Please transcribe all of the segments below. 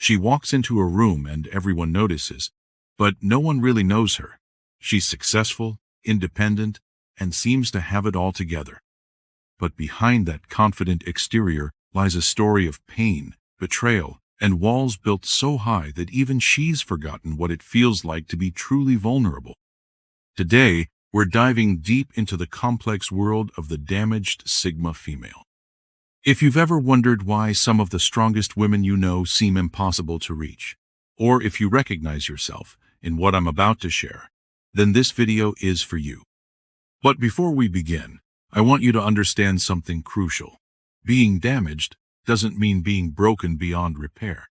She walks into a room and everyone notices, but no one really knows her. She's successful, independent, and seems to have it all together. But behind that confident exterior lies a story of pain, betrayal, and walls built so high that even she's forgotten what it feels like to be truly vulnerable. Today, we're diving deep into the complex world of the damaged Sigma female. If you've ever wondered why some of the strongest women you know seem impossible to reach, or if you recognize yourself in what I'm about to share, then this video is for you. But before we begin, I want you to understand something crucial. Being damaged doesn't mean being broken beyond repair.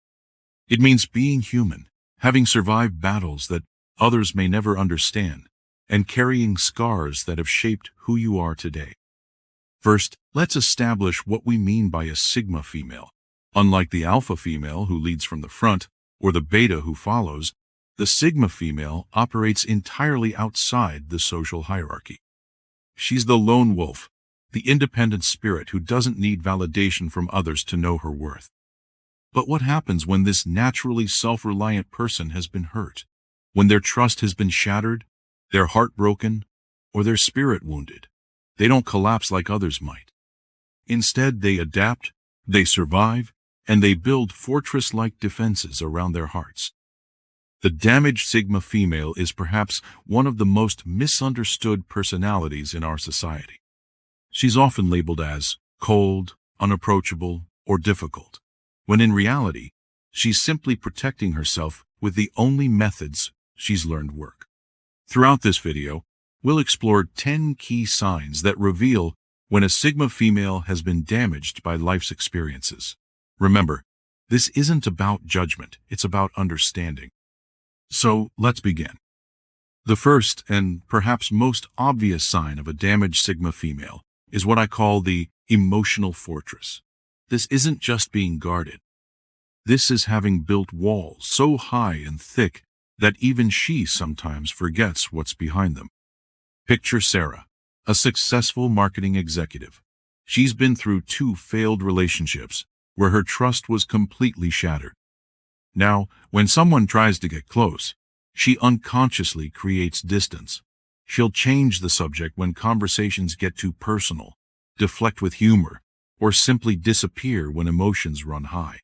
It means being human, having survived battles that others may never understand, and carrying scars that have shaped who you are today. First, let's establish what we mean by a Sigma female. Unlike the Alpha female who leads from the front, or the Beta who follows, the Sigma female operates entirely outside the social hierarchy. She's the lone wolf, the independent spirit who doesn't need validation from others to know her worth. But what happens when this naturally self-reliant person has been hurt? When their trust has been shattered, their heart broken, or their spirit wounded? They don't collapse like others might. Instead, they adapt, they survive, and they build fortress-like defenses around their hearts. The damaged Sigma female is perhaps one of the most misunderstood personalities in our society. She's often labeled as cold, unapproachable, or difficult, when in reality, she's simply protecting herself with the only methods she's learned work. Throughout this video, we'll explore 10 key signs that reveal when a Sigma female has been damaged by life's experiences. Remember, this isn't about judgment, it's about understanding. So let's begin. The first and perhaps most obvious sign of a damaged Sigma female is what I call the emotional fortress. This isn't just being guarded. This is having built walls so high and thick that even she sometimes forgets what's behind them. Picture Sarah, a successful marketing executive. She's been through 2 failed relationships where her trust was completely shattered. Now, when someone tries to get close, she unconsciously creates distance. She'll change the subject when conversations get too personal, deflect with humor, or simply disappear when emotions run high.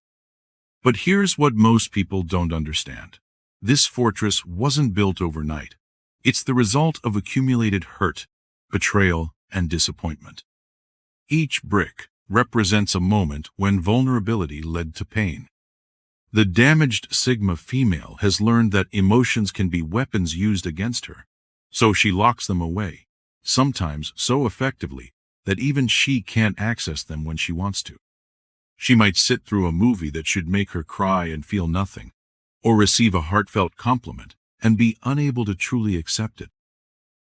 But here's what most people don't understand. This fortress wasn't built overnight. It's the result of accumulated hurt, betrayal, and disappointment. Each brick represents a moment when vulnerability led to pain. The damaged Sigma female has learned that emotions can be weapons used against her, so she locks them away, sometimes so effectively that even she can't access them when she wants to. She might sit through a movie that should make her cry and feel nothing, or receive a heartfelt compliment and be unable to truly accept it.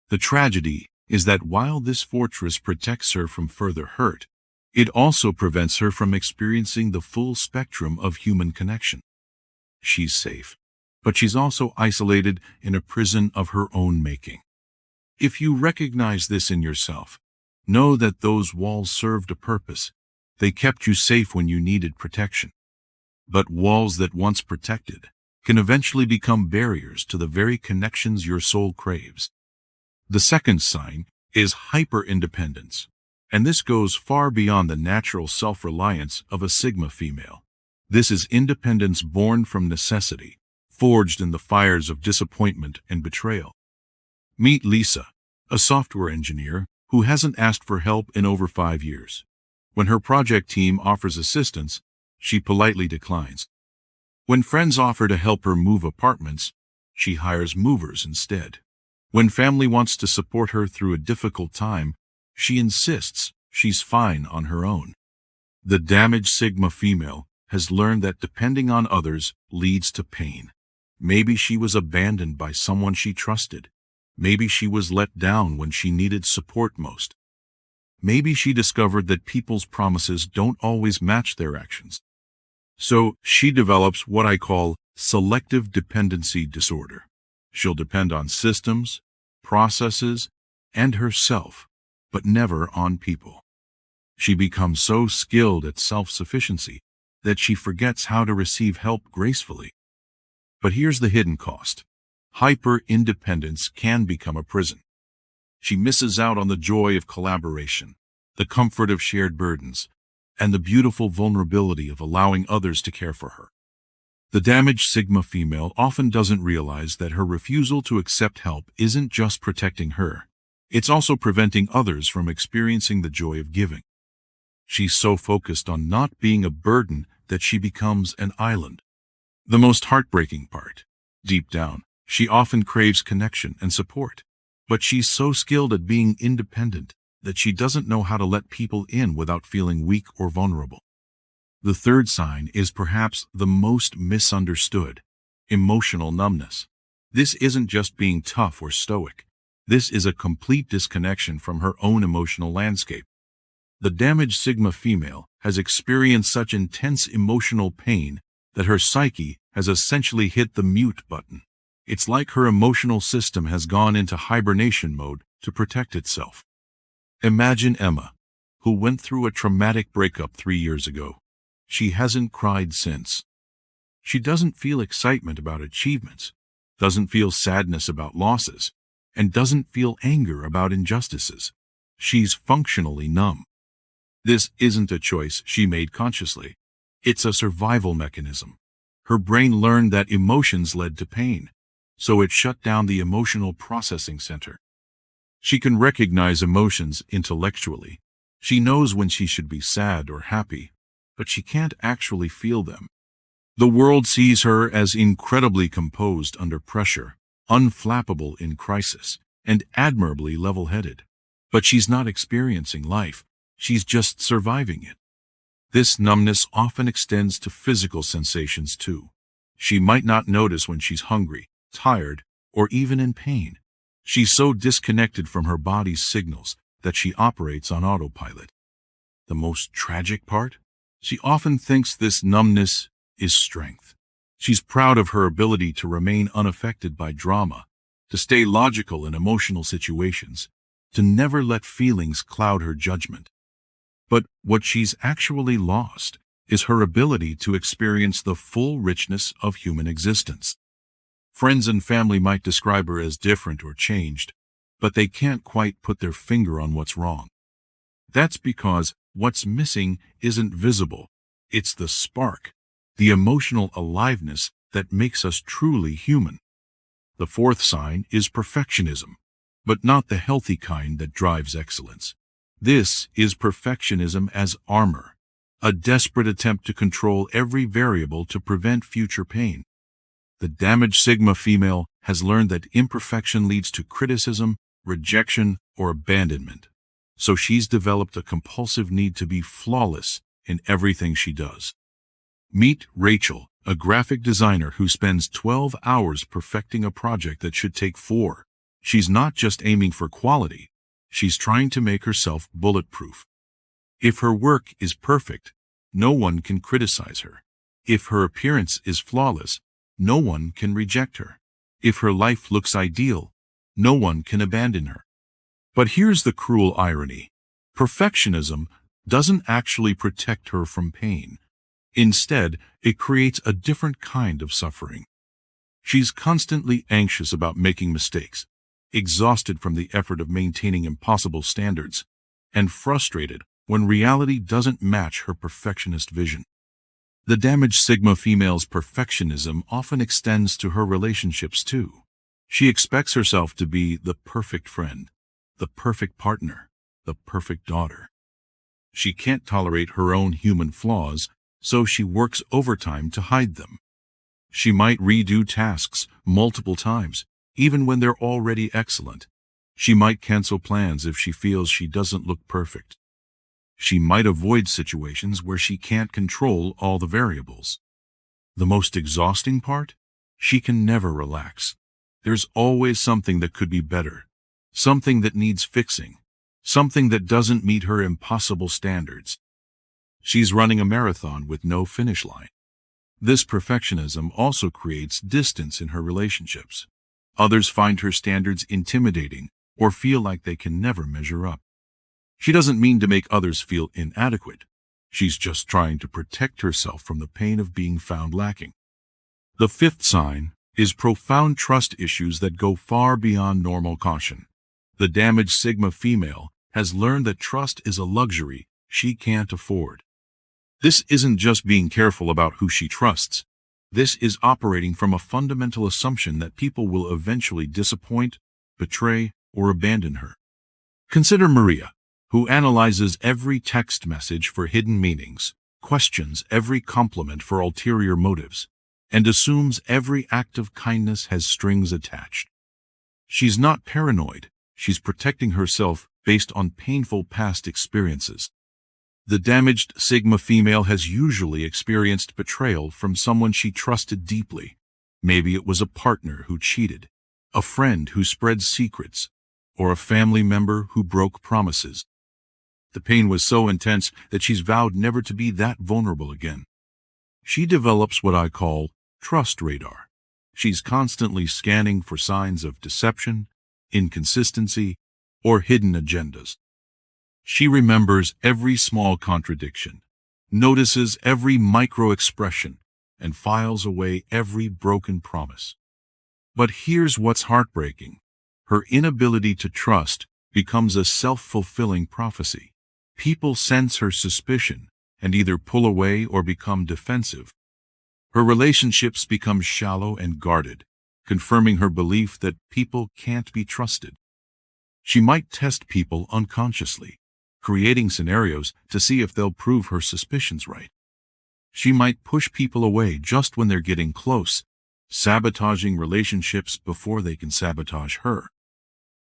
The tragedy is that while this fortress protects her from further hurt, it also prevents her from experiencing the full spectrum of human connection. She's safe, but she's also isolated in a prison of her own making. If you recognize this in yourself, know that those walls served a purpose. They kept you safe when you needed protection. But walls that once protected can eventually become barriers to the very connections your soul craves. The second sign is hyper-independence. And this goes far beyond the natural self-reliance of a Sigma female. This is independence born from necessity, forged in the fires of disappointment and betrayal. Meet Lisa, a software engineer who hasn't asked for help in over 5 years. When her project team offers assistance, she politely declines. When friends offer to help her move apartments, she hires movers instead. When family wants to support her through a difficult time, she insists she's fine on her own. The damaged Sigma female has learned that depending on others leads to pain. Maybe she was abandoned by someone she trusted. Maybe she was let down when she needed support most. Maybe she discovered that people's promises don't always match their actions. So she develops what I call selective dependency disorder. She'll depend on systems, processes, and herself, but never on people. She becomes so skilled at self-sufficiency that she forgets how to receive help gracefully. But here's the hidden cost. Hyper-independence can become a prison. She misses out on the joy of collaboration, the comfort of shared burdens, and the beautiful vulnerability of allowing others to care for her. The damaged Sigma female often doesn't realize that her refusal to accept help isn't just protecting her. It's also preventing others from experiencing the joy of giving. She's so focused on not being a burden that she becomes an island. The most heartbreaking part, deep down, she often craves connection and support. But she's so skilled at being independent that she doesn't know how to let people in without feeling weak or vulnerable. The third sign is perhaps the most misunderstood: emotional numbness. This isn't just being tough or stoic. This is a complete disconnection from her own emotional landscape. The damaged Sigma female has experienced such intense emotional pain that her psyche has essentially hit the mute button. It's like her emotional system has gone into hibernation mode to protect itself. Imagine Emma, who went through a traumatic breakup 3 years ago. She hasn't cried since. She doesn't feel excitement about achievements, doesn't feel sadness about losses, and doesn't feel anger about injustices. She's functionally numb. This isn't a choice she made consciously. It's a survival mechanism. Her brain learned that emotions led to pain, so it shut down the emotional processing center. She can recognize emotions intellectually. She knows when she should be sad or happy, but she can't actually feel them. The world sees her as incredibly composed under pressure, unflappable in crisis, and admirably level-headed. But she's not experiencing life. She's just surviving it. This numbness often extends to physical sensations too. She might not notice when she's hungry, tired, or even in pain. She's so disconnected from her body's signals that she operates on autopilot. The most tragic part? She often thinks this numbness is strength. She's proud of her ability to remain unaffected by drama, to stay logical in emotional situations, to never let feelings cloud her judgment. But what she's actually lost is her ability to experience the full richness of human existence. Friends and family might describe her as different or changed, but they can't quite put their finger on what's wrong. That's because what's missing isn't visible. It's the spark, the emotional aliveness that makes us truly human. The fourth sign is perfectionism, but not the healthy kind that drives excellence. This is perfectionism as armor, a desperate attempt to control every variable to prevent future pain. The damaged Sigma female has learned that imperfection leads to criticism, rejection, or abandonment. So she's developed a compulsive need to be flawless in everything she does. Meet Rachel, a graphic designer who spends 12 hours perfecting a project that should take 4. She's not just aiming for quality. She's trying to make herself bulletproof. If her work is perfect, no one can criticize her. If her appearance is flawless, no one can reject her. If her life looks ideal, no one can abandon her. But here's the cruel irony. Perfectionism doesn't actually protect her from pain. Instead, it creates a different kind of suffering. She's constantly anxious about making mistakes, exhausted from the effort of maintaining impossible standards, and frustrated when reality doesn't match her perfectionist vision. The damaged Sigma female's perfectionism often extends to her relationships too. She expects herself to be the perfect friend, the perfect partner, the perfect daughter. She can't tolerate her own human flaws, so she works overtime to hide them. She might redo tasks multiple times, even when they're already excellent. She might cancel plans if she feels she doesn't look perfect. She might avoid situations where she can't control all the variables. The most exhausting part? She can never relax. There's always something that could be better, something that needs fixing, something that doesn't meet her impossible standards. She's running a marathon with no finish line. This perfectionism also creates distance in her relationships. Others find her standards intimidating or feel like they can never measure up. She doesn't mean to make others feel inadequate. She's just trying to protect herself from the pain of being found lacking. The fifth sign is profound trust issues that go far beyond normal caution. The damaged Sigma female has learned that trust is a luxury she can't afford. This isn't just being careful about who she trusts. This is operating from a fundamental assumption that people will eventually disappoint, betray, or abandon her. Consider Maria, who analyzes every text message for hidden meanings, questions every compliment for ulterior motives, and assumes every act of kindness has strings attached. She's not paranoid. She's protecting herself based on painful past experiences. The damaged Sigma female has usually experienced betrayal from someone she trusted deeply. Maybe it was a partner who cheated, a friend who spread secrets, or a family member who broke promises. The pain was so intense that she's vowed never to be that vulnerable again. She develops what I call trust radar. She's constantly scanning for signs of deception, inconsistency, or hidden agendas. She remembers every small contradiction, notices every micro-expression, and files away every broken promise. But here's what's heartbreaking. Her inability to trust becomes a self-fulfilling prophecy. People sense her suspicion and either pull away or become defensive. Her relationships become shallow and guarded, confirming her belief that people can't be trusted. She might test people unconsciously, creating scenarios to see if they'll prove her suspicions right. She might push people away just when they're getting close, sabotaging relationships before they can sabotage her.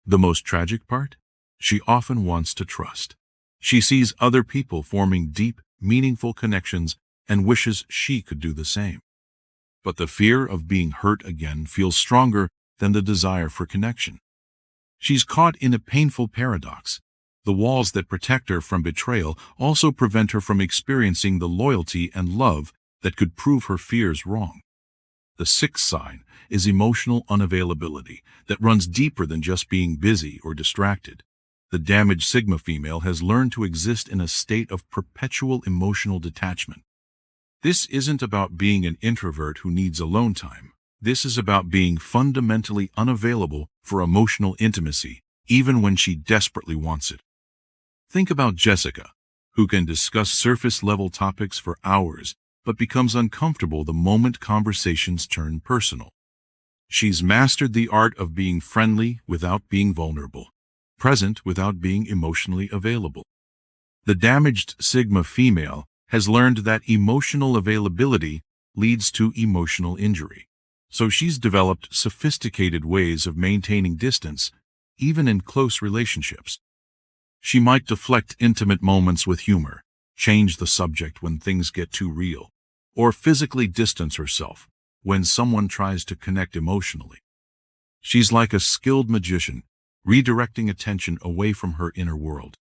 The most tragic part? She often wants to trust. She sees other people forming deep, meaningful connections and wishes she could do the same. But the fear of being hurt again feels stronger than the desire for connection. She's caught in a painful paradox. The walls that protect her from betrayal also prevent her from experiencing the loyalty and love that could prove her fears wrong. The sixth sign is emotional unavailability that runs deeper than just being busy or distracted. The damaged Sigma female has learned to exist in a state of perpetual emotional detachment. This isn't about being an introvert who needs alone time. This is about being fundamentally unavailable for emotional intimacy, even when she desperately wants it. Think about Jessica, who can discuss surface-level topics for hours, but becomes uncomfortable the moment conversations turn personal. She's mastered the art of being friendly without being vulnerable, present without being emotionally available. The damaged Sigma female has learned that emotional availability leads to emotional injury. So she's developed sophisticated ways of maintaining distance, even in close relationships. She might deflect intimate moments with humor, change the subject when things get too real, or physically distance herself when someone tries to connect emotionally. She's like a skilled magician, redirecting attention away from her inner world.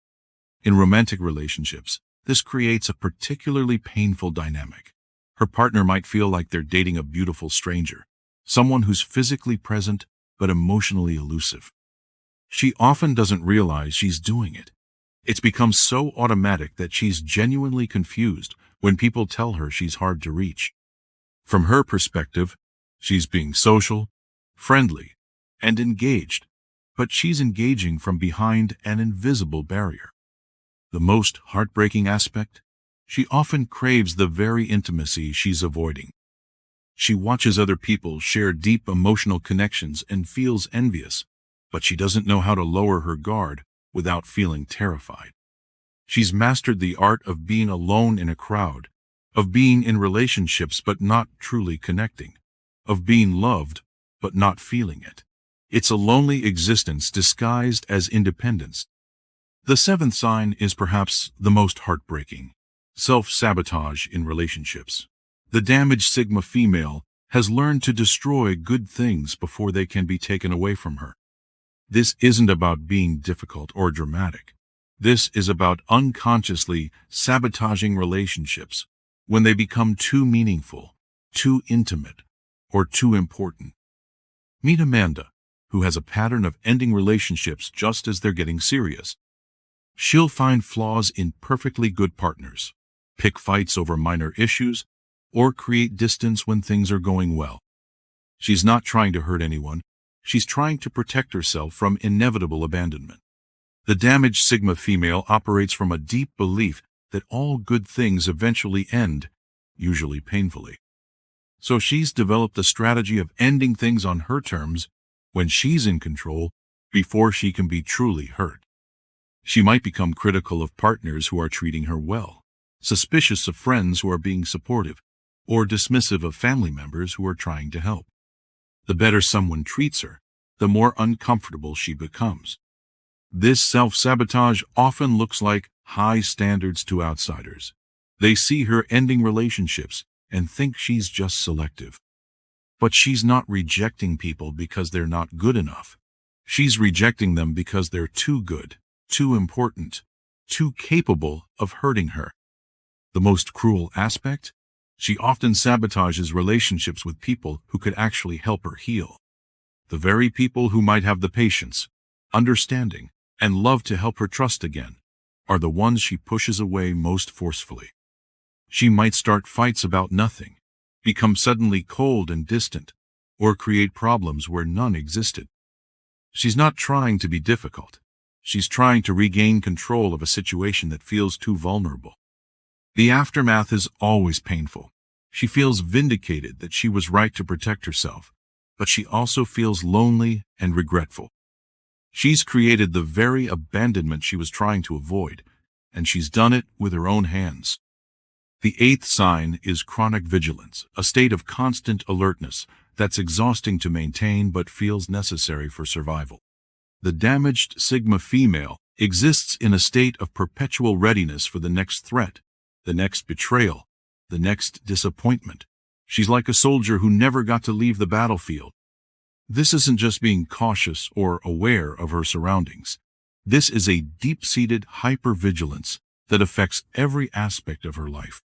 In romantic relationships, this creates a particularly painful dynamic. Her partner might feel like they're dating a beautiful stranger, someone who's physically present but emotionally elusive. She often doesn't realize she's doing it. It's become so automatic that she's genuinely confused when people tell her she's hard to reach. From her perspective, she's being social, friendly, and engaged, but she's engaging from behind an invisible barrier. The most heartbreaking aspect? She often craves the very intimacy she's avoiding. She watches other people share deep emotional connections and feels envious, but she doesn't know how to lower her guard without feeling terrified. She's mastered the art of being alone in a crowd, of being in relationships but not truly connecting, of being loved but not feeling it. It's a lonely existence disguised as independence. The seventh sign is perhaps the most heartbreaking: self-sabotage in relationships. The damaged Sigma female has learned to destroy good things before they can be taken away from her. This isn't about being difficult or dramatic. This is about unconsciously sabotaging relationships when they become too meaningful, too intimate, or too important. Meet Amanda, who has a pattern of ending relationships just as they're getting serious. She'll find flaws in perfectly good partners, pick fights over minor issues, or create distance when things are going well. She's not trying to hurt anyone. She's trying to protect herself from inevitable abandonment. The damaged Sigma female operates from a deep belief that all good things eventually end, usually painfully. So she's developed a strategy of ending things on her terms when she's in control before she can be truly hurt. She might become critical of partners who are treating her well, suspicious of friends who are being supportive, or dismissive of family members who are trying to help. The better someone treats her, the more uncomfortable she becomes. This self-sabotage often looks like high standards to outsiders. They see her ending relationships and think she's just selective. But she's not rejecting people because they're not good enough. She's rejecting them because they're too good, too important, too capable of hurting her. The most cruel aspect? She often sabotages relationships with people who could actually help her heal. The very people who might have the patience, understanding, and love to help her trust again are the ones she pushes away most forcefully. She might start fights about nothing, become suddenly cold and distant, or create problems where none existed. She's not trying to be difficult. She's trying to regain control of a situation that feels too vulnerable. The aftermath is always painful. She feels vindicated that she was right to protect herself, but she also feels lonely and regretful. She's created the very abandonment she was trying to avoid, and she's done it with her own hands. The eighth sign is chronic vigilance, a state of constant alertness that's exhausting to maintain but feels necessary for survival. The damaged Sigma female exists in a state of perpetual readiness for the next threat, the next betrayal, the next disappointment. She's like a soldier who never got to leave the battlefield. This isn't just being cautious or aware of her surroundings. This is a deep-seated hypervigilance that affects every aspect of her life.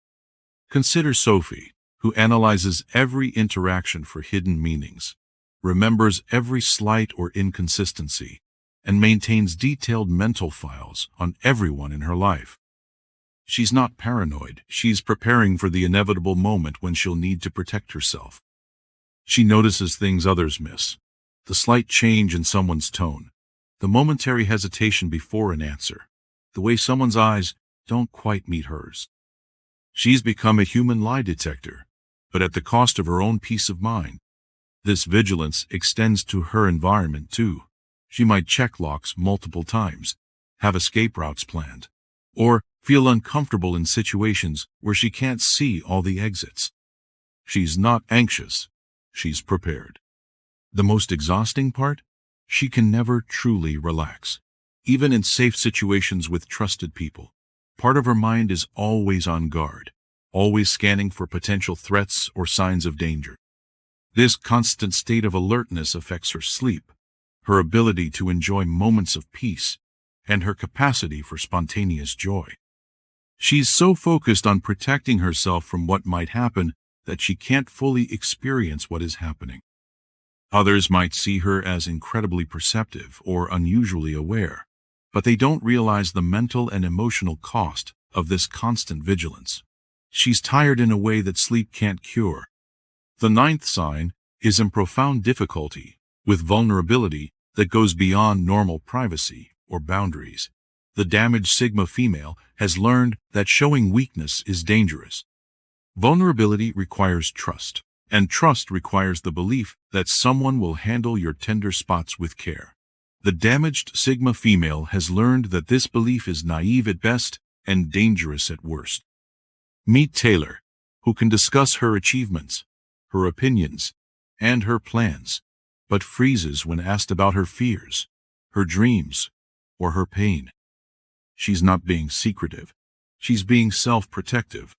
Consider Sophie, who analyzes every interaction for hidden meanings, remembers every slight or inconsistency, and maintains detailed mental files on everyone in her life. She's not paranoid. She's preparing for the inevitable moment when she'll need to protect herself. She notices things others miss, the slight change in someone's tone, the momentary hesitation before an answer, the way someone's eyes don't quite meet hers. She's become a human lie detector, but at the cost of her own peace of mind. This vigilance extends to her environment too. She might check locks multiple times, have escape routes planned, or feel uncomfortable in situations where she can't see all the exits. She's not anxious. She's prepared. The most exhausting part? She can never truly relax. Even in safe situations with trusted people, part of her mind is always on guard, always scanning for potential threats or signs of danger. This constant state of alertness affects her sleep, her ability to enjoy moments of peace, and her capacity for spontaneous joy. She's so focused on protecting herself from what might happen that she can't fully experience what is happening. Others might see her as incredibly perceptive or unusually aware, but they don't realize the mental and emotional cost of this constant vigilance. She's tired in a way that sleep can't cure. The ninth sign is in profound difficulty with vulnerability that goes beyond normal privacy or boundaries. The damaged Sigma female has learned that showing weakness is dangerous. Vulnerability requires trust, and trust requires the belief that someone will handle your tender spots with care. The damaged Sigma female has learned that this belief is naive at best and dangerous at worst. Meet Taylor, who can discuss her achievements, her opinions, and her plans, but freezes when asked about her fears, her dreams, or her pain. She's not being secretive. She's being self-protective.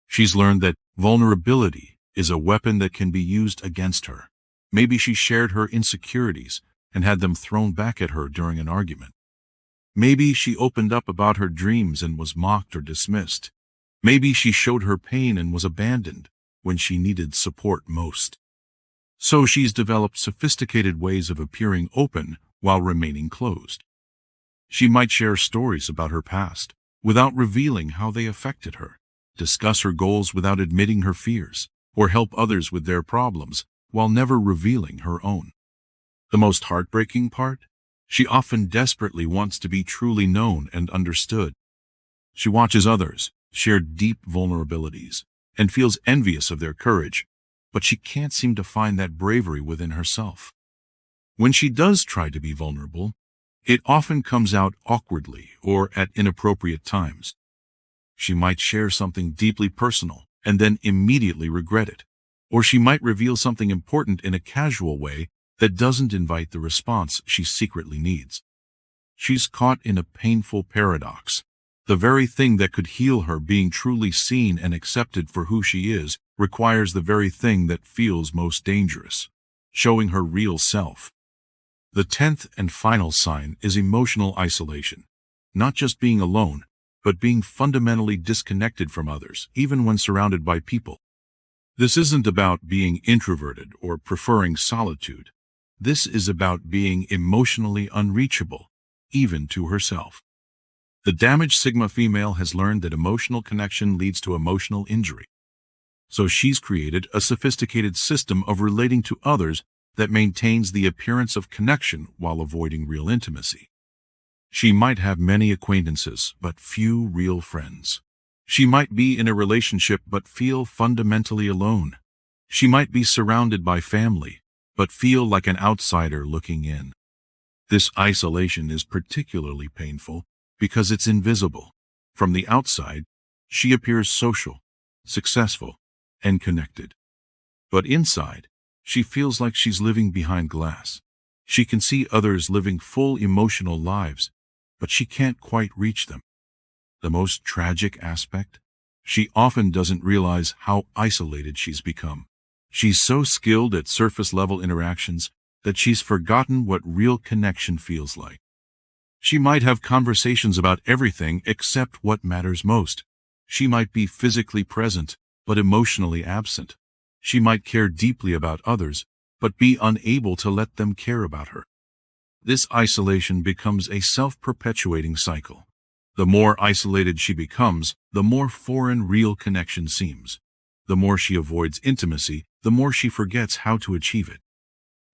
She's learned that vulnerability is a weapon that can be used against her. Maybe she shared her insecurities and had them thrown back at her during an argument. Maybe she opened up about her dreams and was mocked or dismissed. Maybe she showed her pain and was abandoned when she needed support most. So she's developed sophisticated ways of appearing open while remaining closed. She might share stories about her past without revealing how they affected her. discuss her goals without admitting her fears, or help others with their problems while never revealing her own. The most heartbreaking part? She often desperately wants to be truly known and understood. She watches others share deep vulnerabilities and feels envious of their courage, but she can't seem to find that bravery within herself. When she does try to be vulnerable, it often comes out awkwardly or at inappropriate times. She might share something deeply personal and then immediately regret it, or she might reveal something important in a casual way that doesn't invite the response she secretly needs. She's caught in a painful paradox. The very thing that could heal her, being truly seen and accepted for who she is, requires the very thing that feels most dangerous, showing her real self. The 10th and final sign is emotional isolation. Not just being alone, but being fundamentally disconnected from others, even when surrounded by people. This isn't about being introverted or preferring solitude. This is about being emotionally unreachable, even to herself. The damaged Sigma female has learned that emotional connection leads to emotional injury. So she's created a sophisticated system of relating to others that maintains the appearance of connection while avoiding real intimacy. She might have many acquaintances, but few real friends. She might be in a relationship but feel fundamentally alone. She might be surrounded by family, but feel like an outsider looking in. This isolation is particularly painful because it's invisible. From the outside, she appears social, successful, and connected. But inside, she feels like she's living behind glass. She can see others living full emotional lives, but she can't quite reach them. The most tragic aspect? She often doesn't realize how isolated she's become. She's so skilled at surface-level interactions that she's forgotten what real connection feels like. She might have conversations about everything except what matters most. She might be physically present, but emotionally absent. She might care deeply about others, but be unable to let them care about her. This isolation becomes a self-perpetuating cycle. The more isolated she becomes, the more foreign real connection seems. The more she avoids intimacy, the more she forgets how to achieve it.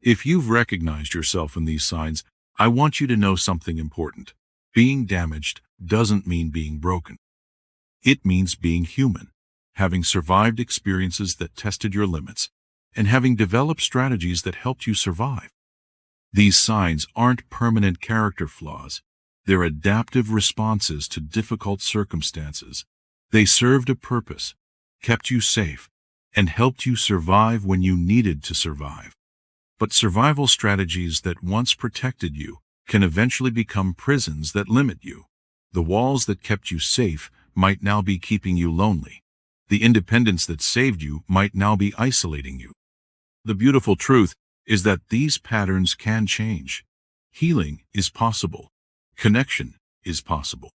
If you've recognized yourself in these signs, I want you to know something important. Being damaged doesn't mean being broken. It means being human, having survived experiences that tested your limits, and having developed strategies that helped you survive. These signs aren't permanent character flaws. They're adaptive responses to difficult circumstances. They served a purpose, kept you safe, and helped you survive when you needed to survive. But survival strategies that once protected you can eventually become prisons that limit you. The walls that kept you safe might now be keeping you lonely. The independence that saved you might now be isolating you. The beautiful truth is that these patterns can change. Healing is possible. Connection is possible.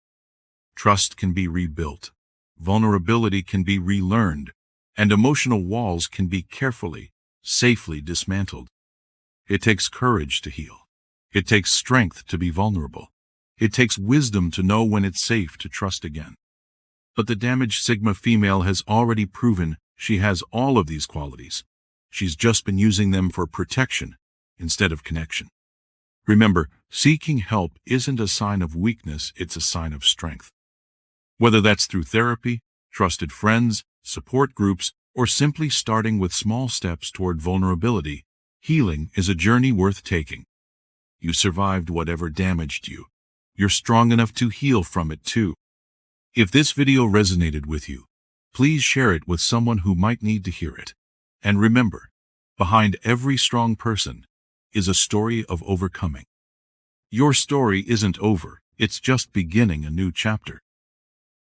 Trust can be rebuilt. Vulnerability can be relearned. And emotional walls can be carefully, safely dismantled. It takes courage to heal. It takes strength to be vulnerable. It takes wisdom to know when it's safe to trust again. But the damaged Sigma female has already proven she has all of these qualities. She's just been using them for protection instead of connection. Remember, seeking help isn't a sign of weakness, it's a sign of strength. Whether that's through therapy, trusted friends, support groups, or simply starting with small steps toward vulnerability, healing is a journey worth taking. You survived whatever damaged you. You're strong enough to heal from it too. If this video resonated with you, please share it with someone who might need to hear it. And remember, behind every strong person is a story of overcoming. Your story isn't over, it's just beginning a new chapter.